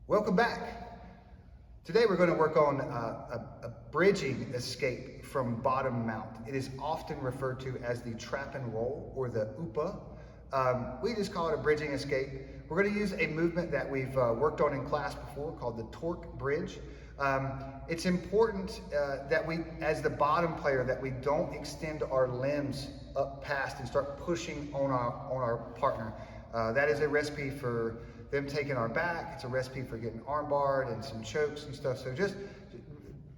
Welcome back. Today we're going to work on a bridging escape from bottom mount. It is often referred to as the trap and roll or the UPA. We just call it a bridging escape. We're going to use a movement that we've worked on in class before called the torque bridge. It's important that we, as the bottom player, that we don't extend our limbs up past and start pushing on our partner. That is a recipe for them taking our back. It's a recipe for getting armbarred and some chokes and stuff. So just,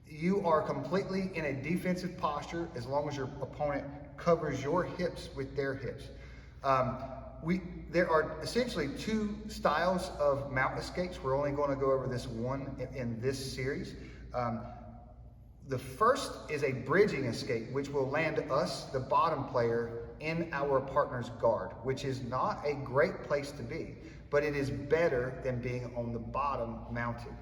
you are completely in a defensive posture as long as your opponent covers your hips with their hips. There are essentially two styles of mount escapes. We're only going to go over this one in this series. The first is a bridging escape, which will land us, the bottom player, in our partner's guard, which is not a great place to be, but it is better than being on the bottom mounted.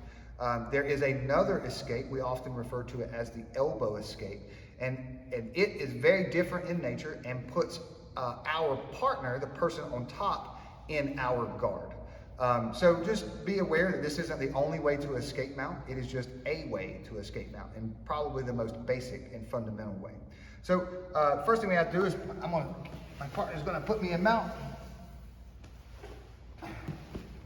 There is another escape, we often refer to it as the elbow escape, and it is very different in nature and puts our partner, the person on top, in our guard. So just be aware that this isn't the only way to escape mount. It is just a way to escape mount, and probably the most basic and fundamental way. So first thing we have to do is my partner is going to put me in mount.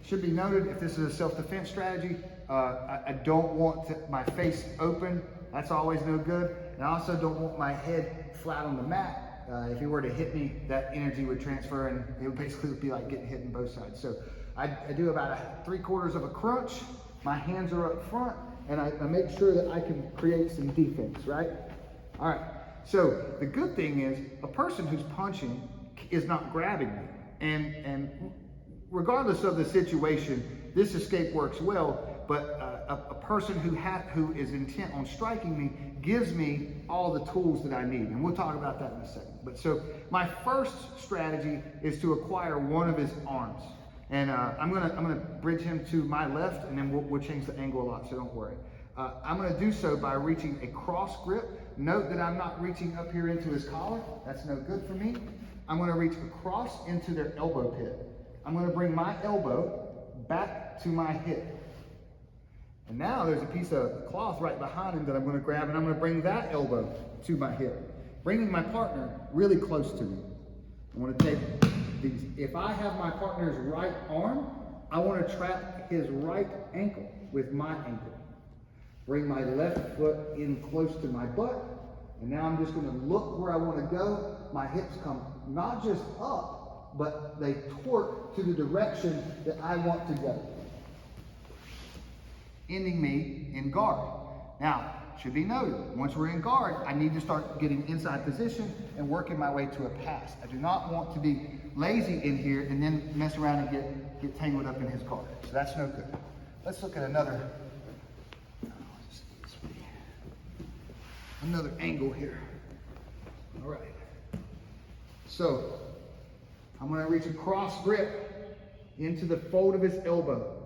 Should be noted, if this is a self-defense strategy, I don't want my face open. That's always no good. And I also don't want my head flat on the mat. If he were to hit me, that energy would transfer and it would basically be like getting hit on both sides. So I do about 3/4 of a crunch. My hands are up front and I make sure that I can create some defense, right? All right, so the good thing is a person who's punching is not grabbing me. And regardless of the situation, this escape works well, but a person who is intent on striking me gives me all the tools that I need, and we'll talk about that in a second. But so my first strategy is to acquire one of his arms, and I'm gonna bridge him to my left, and then we'll change the angle a lot, so don't worry. I'm gonna do so by reaching a cross grip. Note that I'm not reaching up here into his collar. That's no good for me. I'm gonna reach across into their elbow pit. I'm going to bring my elbow back to my hip. And now there's a piece of cloth right behind him that I'm going to grab, and I'm going to bring that elbow to my hip, bringing my partner really close to me. I want to take these. If I have my partner's right arm, I want to trap his right ankle with my ankle. Bring my left foot in close to my butt, and now I'm just going to look where I want to go. My hips come not just up, but they torque to the direction that I want to go, ending me in guard. Now, should be noted, once we're in guard, I need to start getting inside position and working my way to a pass. I do not want to be lazy in here and then mess around and get tangled up in his guard. So that's no good. Let's look at another angle here. All right. So I'm going to reach a cross grip into the fold of his elbow.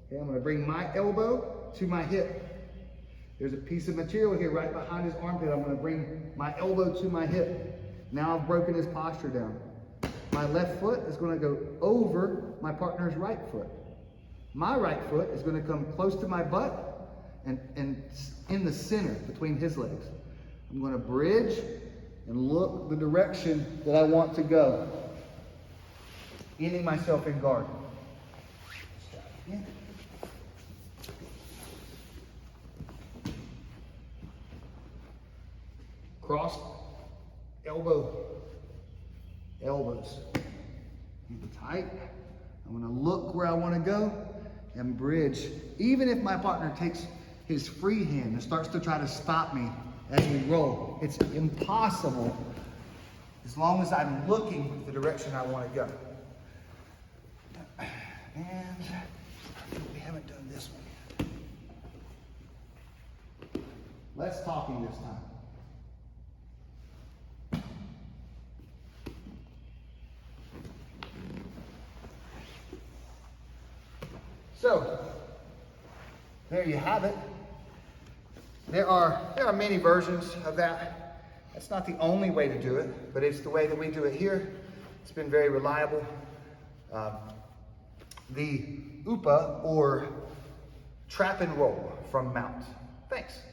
Okay, I'm going to bring my elbow to my hip. There's a piece of material here right behind his armpit. I'm going to bring my elbow to my hip. Now I've broken his posture down. My left foot is going to go over my partner's right foot. My right foot is going to come close to my butt and in the center between his legs. I'm going to bridge and look the direction that I want to go, ending myself in guard. Cross, elbows. Keep it tight. I'm going to look where I want to go and bridge. Even if my partner takes his free hand and starts to try to stop me as we roll, it's impossible as long as I'm looking the direction I want to go. And we haven't done this one yet. Less talking this time. So, there you have it. There are many versions of that. That's not the only way to do it, but it's the way that we do it here. It's been very reliable. The UPA, or trap and roll from Mount. Thanks.